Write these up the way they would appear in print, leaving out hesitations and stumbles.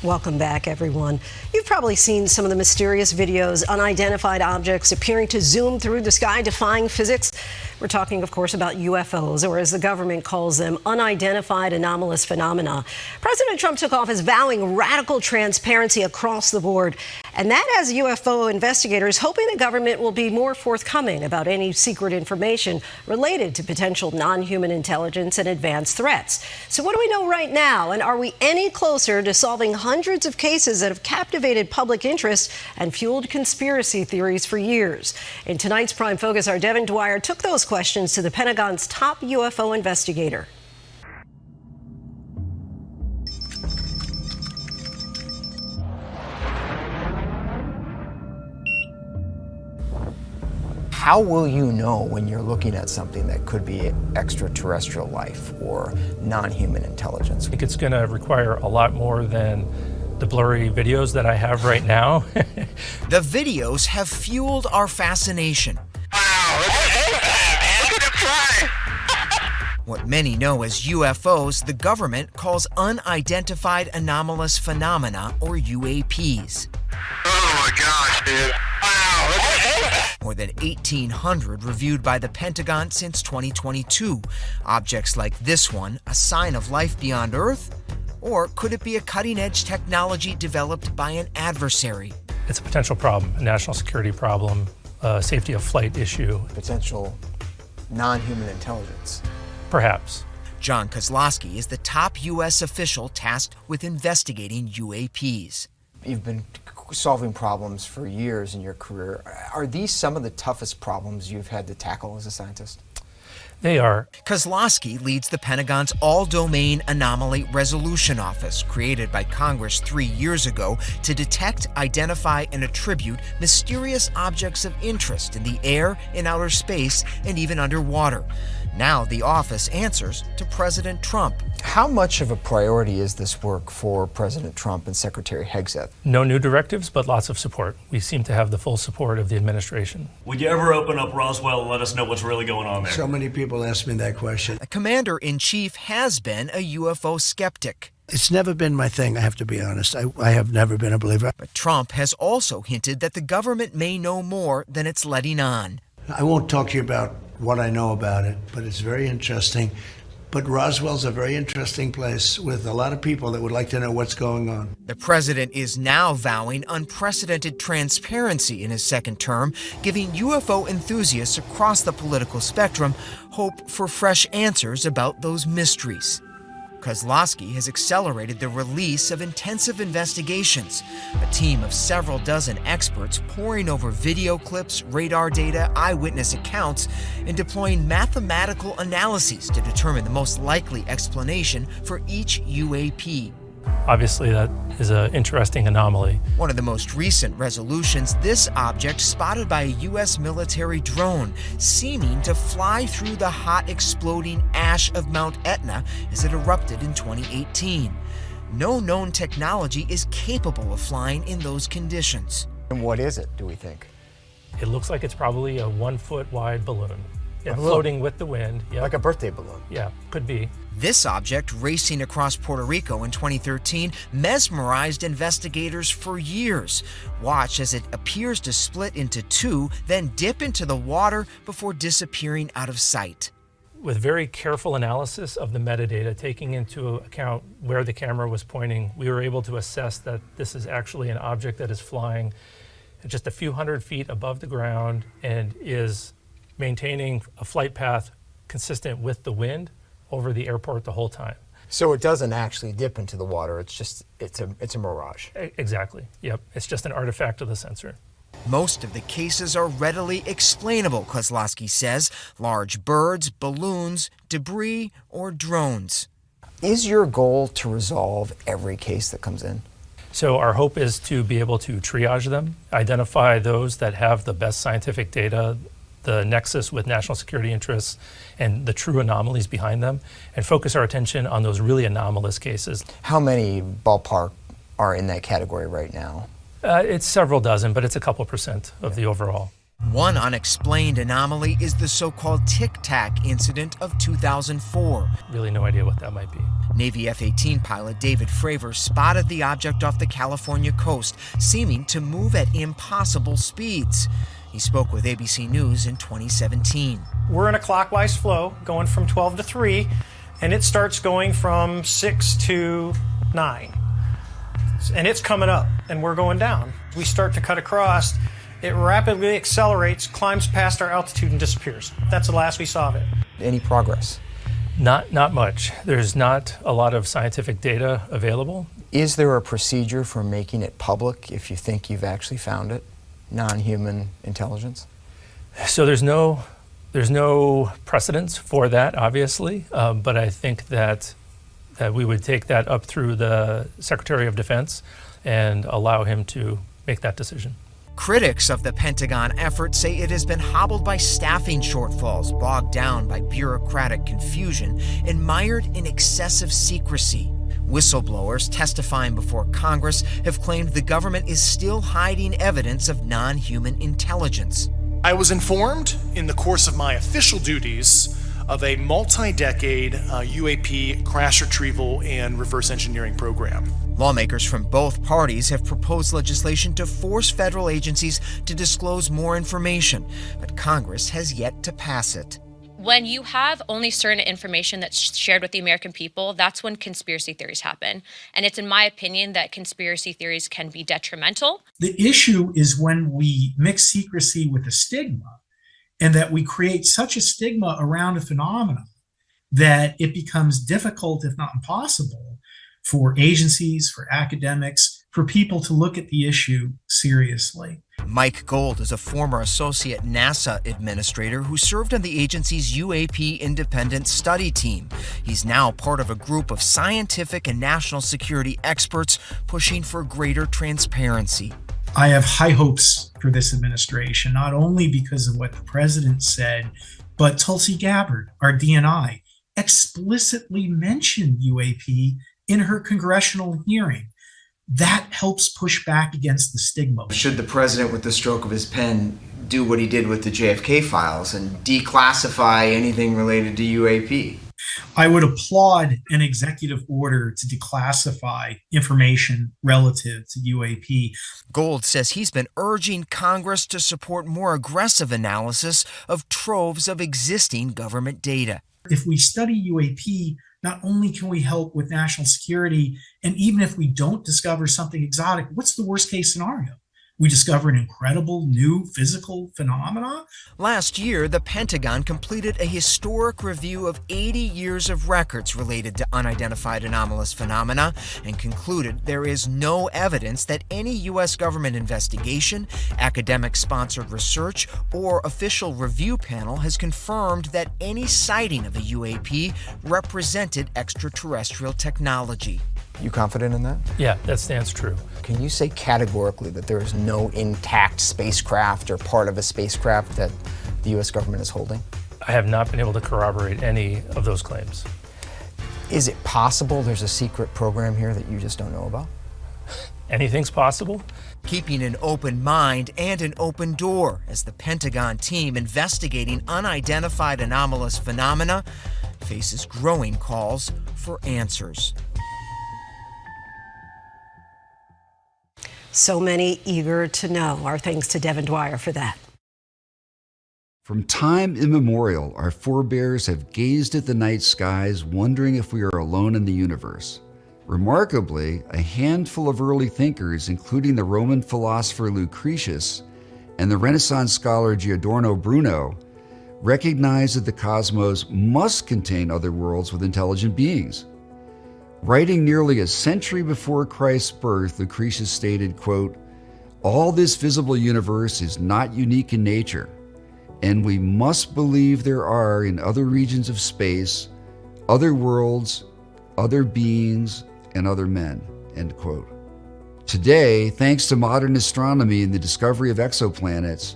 Welcome back, everyone. You've probably seen some of the mysterious videos, unidentified objects appearing to zoom through the sky, defying physics. We're talking, of course, about UFOs, or as the government calls them, unidentified anomalous phenomena. President Trump took office vowing radical transparency across the board, and that has UFO investigators hoping the government will be more forthcoming about any secret information related to potential non-human intelligence and advanced threats. So what do we know right now, and are we any closer to solving hundreds of cases that have captivated public interest and fueled conspiracy theories for years? In tonight's Prime Focus, our Devin Dwyer took those questions to the Pentagon's top UFO investigator. How will you know when you're looking at something that could be extraterrestrial life or non-human intelligence? I think it's going to require a lot more than the blurry videos that I have right now. The videos have fueled our fascination. Wow, look at him fly! What many know as UFOs, the government calls unidentified anomalous phenomena, or UAPs. Oh my gosh, dude. Wow, look at him! More than 1,800 reviewed by the Pentagon since 2022. Objects like this one, a sign of life beyond Earth? Or could it be a cutting-edge technology developed by an adversary? It's a potential problem, a national security problem, a safety of flight issue. Potential non-human intelligence. Perhaps. John Kosloski is the top U.S. official tasked with investigating UAPs. You've been solving problems for years in your career. Are these some of the toughest problems you've had to tackle as a scientist? They are. Kosloski leads the Pentagon's All-Domain Anomaly Resolution Office, created by Congress 3 years ago to detect, identify, and attribute mysterious objects of interest in the air, in outer space, and even underwater. Now the office answers to President Trump. How much of a priority is this work for President Trump and Secretary Hegseth? No new directives, but lots of support. We seem to have the full support of the administration. Would you ever open up Roswell and let us know what's really going on there? So many people ask me that question. The commander-in-chief has been a UFO skeptic. It's never been my thing, I have to be honest. I have never been a believer. But Trump has also hinted that the government may know more than it's letting on. I won't talk to you about what I know about it, but it's very interesting. But Roswell's a very interesting place with a lot of people that would like to know what's going on. The president is now vowing unprecedented transparency in his second term, giving UFO enthusiasts across the political spectrum hope for fresh answers about those mysteries. Kosloski has accelerated the release of intensive investigations, a team of several dozen experts poring over video clips, radar data, eyewitness accounts, and deploying mathematical analyses to determine the most likely explanation for each UAP. Obviously, that is an interesting anomaly. One of the most recent resolutions, this object spotted by a U.S. military drone, seeming to fly through the hot exploding ash of Mount Etna as it erupted in 2018. No known technology is capable of flying in those conditions. And what is it, do we think? It looks like it's probably a 1-foot wide balloon. Yeah, floating with the wind. Yep. Like a birthday balloon. Yeah, could be. This object, racing across Puerto Rico in 2013, mesmerized investigators for years. Watch as it appears to split into two, then dip into the water before disappearing out of sight. With very careful analysis of the metadata, taking into account where the camera was pointing, we were able to assess that this is actually an object that is flying just a few hundred feet above the ground and is maintaining a flight path consistent with the wind over the airport the whole time. So it doesn't actually dip into the water, it's a mirage. Exactly, yep. It's just an artifact of the sensor. Most of the cases are readily explainable, Kosloski says. Large birds, balloons, debris, or drones. Is your goal to resolve every case that comes in? So our hope is to be able to triage them, identify those that have the best scientific data, the nexus with national security interests, and the true anomalies behind them, and focus our attention on those really anomalous cases. How many ballpark are in that category right now? It's several dozen, but it's a couple % of the overall. One unexplained anomaly is the so-called Tic Tac incident of 2004. Really no idea what that might be. Navy F-18 pilot David Fravor spotted the object off the California coast, seeming to move at impossible speeds. He spoke with ABC News in 2017. We're in a clockwise flow, going from 12 to 3, and it starts going from 6 to 9. And it's coming up, and we're going down. We start to cut across. It rapidly accelerates, climbs past our altitude, and disappears. That's the last we saw of it. Any progress? Not much. There's not a lot of scientific data available. Is there a procedure for making it public if you think you've actually found it? Non-human intelligence? So there's no precedence for that, obviously, but I think that we would take that up through the Secretary of Defense and allow him to make that decision. Critics of the Pentagon effort say it has been hobbled by staffing shortfalls, bogged down by bureaucratic confusion, and mired in excessive secrecy. Whistleblowers testifying before Congress have claimed the government is still hiding evidence of non-human intelligence. I was informed in the course of my official duties of a multi-decade UAP crash retrieval and reverse engineering program. Lawmakers from both parties have proposed legislation to force federal agencies to disclose more information, but Congress has yet to pass it. When you have only certain information that's shared with the American people, that's when conspiracy theories happen. And it's in my opinion that conspiracy theories can be detrimental. The issue is when we mix secrecy with a stigma, and that we create such a stigma around a phenomenon that it becomes difficult, if not impossible, for agencies, for academics, for people to look at the issue seriously. Mike Gold is a former associate NASA administrator who served on the agency's UAP independent study team. He's now part of a group of scientific and national security experts pushing for greater transparency. I have high hopes for this administration, not only because of what the president said, but Tulsi Gabbard, our DNI, explicitly mentioned UAP in her congressional hearing. That helps push back against the stigma. Should the president, with the stroke of his pen, do what he did with the JFK files and declassify anything related to UAP? I would applaud an executive order to declassify information relative to UAP. Gold says he's been urging Congress to support more aggressive analysis of troves of existing government data. If we study UAP, not only can we help with national security, and even if we don't discover something exotic, what's the worst case scenario? We discover an incredible new physical phenomena. Last year, the Pentagon completed a historic review of 80 years of records related to unidentified anomalous phenomena and concluded there is no evidence that any U.S. government investigation, academic-sponsored research, or official review panel has confirmed that any sighting of a UAP represented extraterrestrial technology. You confident in that? Yeah, that stands true. Can you say categorically that there is no intact spacecraft or part of a spacecraft that the U.S. government is holding? I have not been able to corroborate any of those claims. Is it possible there's a secret program here that you just don't know about? Anything's possible. Keeping an open mind and an open door as the Pentagon team investigating unidentified anomalous phenomena faces growing calls for answers. So many eager to know. Our thanks to Devin Dwyer for that. From time immemorial, our forebears have gazed at the night skies, wondering if we are alone in the universe. Remarkably, a handful of early thinkers, including the Roman philosopher Lucretius and the Renaissance scholar Giordano Bruno, recognized that the cosmos must contain other worlds with intelligent beings. Writing nearly a century before Christ's birth, Lucretius stated, quote, "All this visible universe is not unique in nature, and we must believe there are in other regions of space, other worlds, other beings, and other men," end quote. Today, thanks to modern astronomy and the discovery of exoplanets,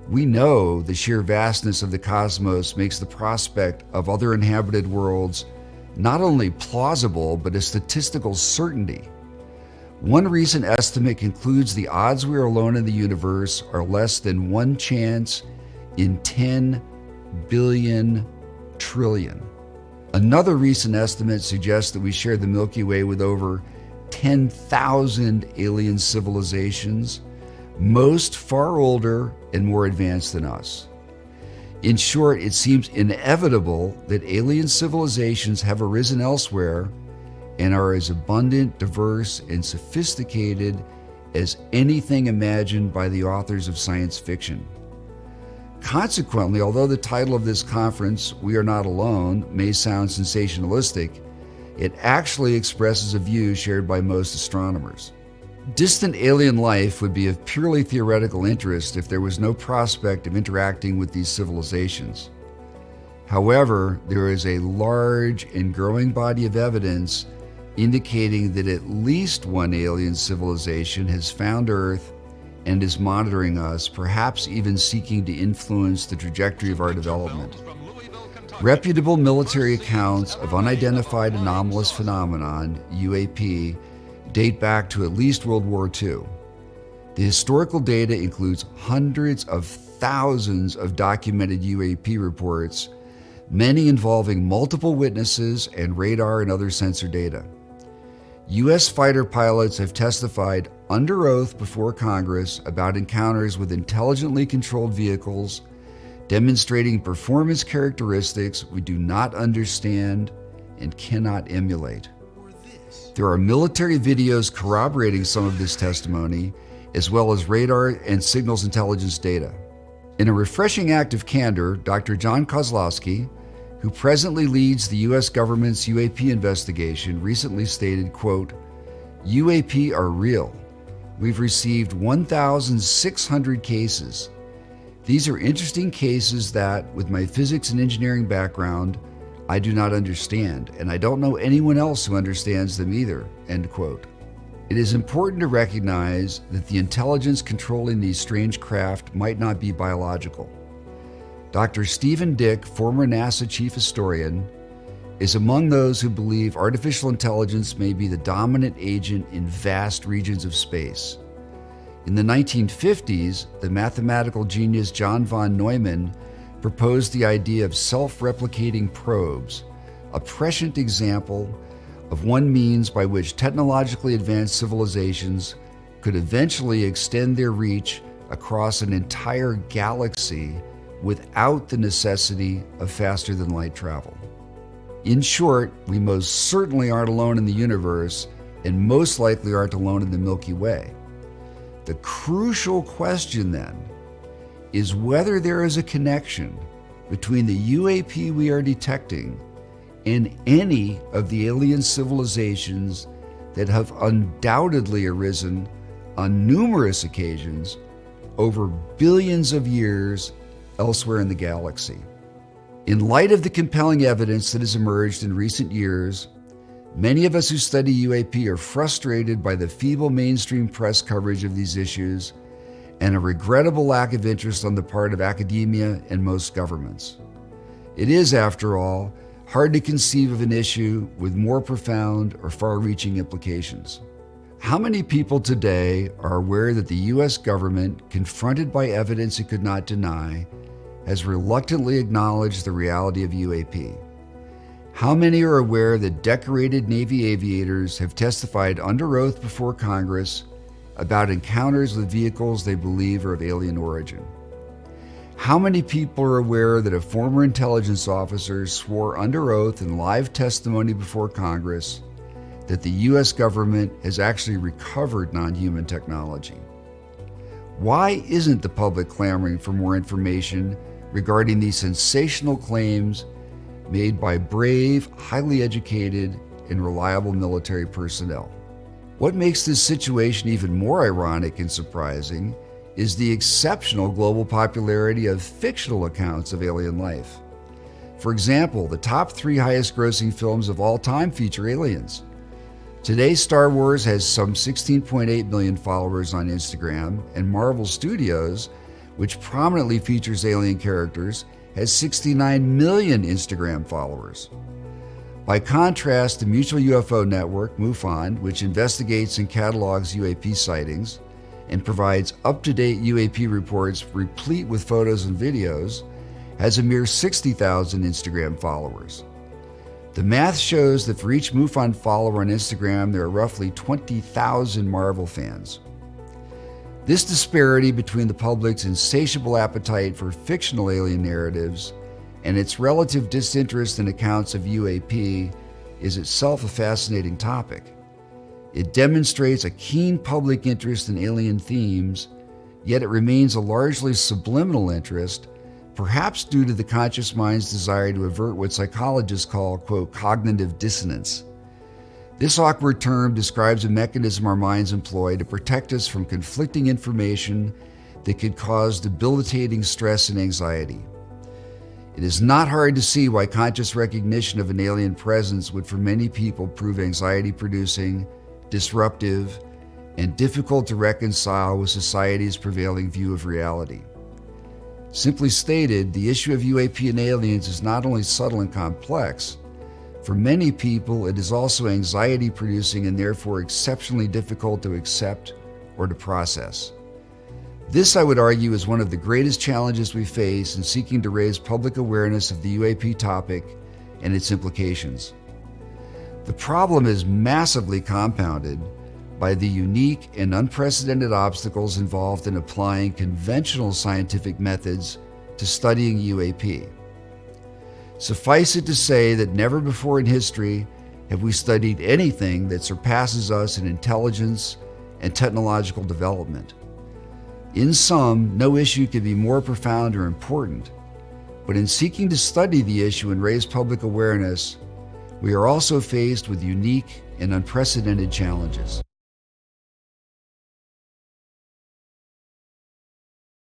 we know the sheer vastness of the cosmos makes the prospect of other inhabited worlds not only plausible, but a statistical certainty. One recent estimate concludes the odds we are alone in the universe are less than 1 chance in 10 billion trillion. Another recent estimate suggests that we share the Milky Way with over 10,000 alien civilizations, most far older and more advanced than us. In short, it seems inevitable that alien civilizations have arisen elsewhere and are as abundant, diverse, and sophisticated as anything imagined by the authors of science fiction. Consequently, although the title of this conference, We Are Not Alone, may sound sensationalistic, it actually expresses a view shared by most astronomers. Distant alien life would be of purely theoretical interest if there was no prospect of interacting with these civilizations. However, there is a large and growing body of evidence indicating that at least one alien civilization has found Earth and is monitoring us, perhaps even seeking to influence the trajectory of our development. Reputable military accounts of unidentified anomalous phenomenon, UAP, date back to at least World War II. The historical data includes hundreds of thousands of documented UAP reports, many involving multiple witnesses and radar and other sensor data. U.S. fighter pilots have testified under oath before Congress about encounters with intelligently controlled vehicles, demonstrating performance characteristics we do not understand and cannot emulate. There are military videos corroborating some of this testimony, as well as radar and signals intelligence data. In a refreshing act of candor, Dr. John Kosloski, who presently leads the U.S. government's UAP investigation, recently stated, quote, "UAP are real. We've received 1,600 cases. These are interesting cases that, with my physics and engineering background, I do not understand, and I don't know anyone else who understands them either," end quote. It is important to recognize that the intelligence controlling these strange craft might not be biological. Dr. Stephen Dick, former NASA chief historian, is among those who believe artificial intelligence may be the dominant agent in vast regions of space. In the 1950s, the mathematical genius John von Neumann proposed the idea of self-replicating probes, a prescient example of one means by which technologically advanced civilizations could eventually extend their reach across an entire galaxy without the necessity of faster-than-light travel. In short, we most certainly aren't alone in the universe, and most likely aren't alone in the Milky Way. The crucial question, then, is whether there is a connection between the UAP we are detecting and any of the alien civilizations that have undoubtedly arisen on numerous occasions over billions of years elsewhere in the galaxy. In light of the compelling evidence that has emerged in recent years, many of us who study UAP are frustrated by the feeble mainstream press coverage of these issues and a regrettable lack of interest on the part of academia and most governments. It is, after all, hard to conceive of an issue with more profound or far-reaching implications. How many people today are aware that the U.S. government, confronted by evidence it could not deny, has reluctantly acknowledged the reality of UAP? How many are aware that decorated Navy aviators have testified under oath before Congress about encounters with vehicles they believe are of alien origin? How many people are aware that a former intelligence officer swore under oath in live testimony before Congress that the U.S. government has actually recovered non-human technology? Why isn't the public clamoring for more information regarding these sensational claims made by brave, highly educated, and reliable military personnel? What makes this situation even more ironic and surprising is the exceptional global popularity of fictional accounts of alien life. For example, the top 3 highest grossing films of all time feature aliens. Today, Star Wars has some 16.8 million followers on Instagram, and Marvel Studios, which prominently features alien characters, has 69 million Instagram followers. By contrast, the Mutual UFO Network, MUFON, which investigates and catalogs UAP sightings and provides up-to-date UAP reports replete with photos and videos, has a mere 60,000 Instagram followers. The math shows that for each MUFON follower on Instagram, there are roughly 20,000 Marvel fans. This disparity between the public's insatiable appetite for fictional alien narratives and its relative disinterest in accounts of UAP is itself a fascinating topic. It demonstrates a keen public interest in alien themes, yet it remains a largely subliminal interest, perhaps due to the conscious mind's desire to avert what psychologists call, quote, cognitive dissonance. This awkward term describes a mechanism our minds employ to protect us from conflicting information that could cause debilitating stress and anxiety. It is not hard to see why conscious recognition of an alien presence would for many people prove anxiety-producing, disruptive, and difficult to reconcile with society's prevailing view of reality. Simply stated, the issue of UAP and aliens is not only subtle and complex, for many people it is also anxiety-producing and therefore exceptionally difficult to accept or to process. This, I would argue, is one of the greatest challenges we face in seeking to raise public awareness of the UAP topic and its implications. The problem is massively compounded by the unique and unprecedented obstacles involved in applying conventional scientific methods to studying UAP. Suffice it to say that never before in history have we studied anything that surpasses us in intelligence and technological development. In sum, no issue could be more profound or important, but in seeking to study the issue and raise public awareness, we are also faced with unique and unprecedented challenges.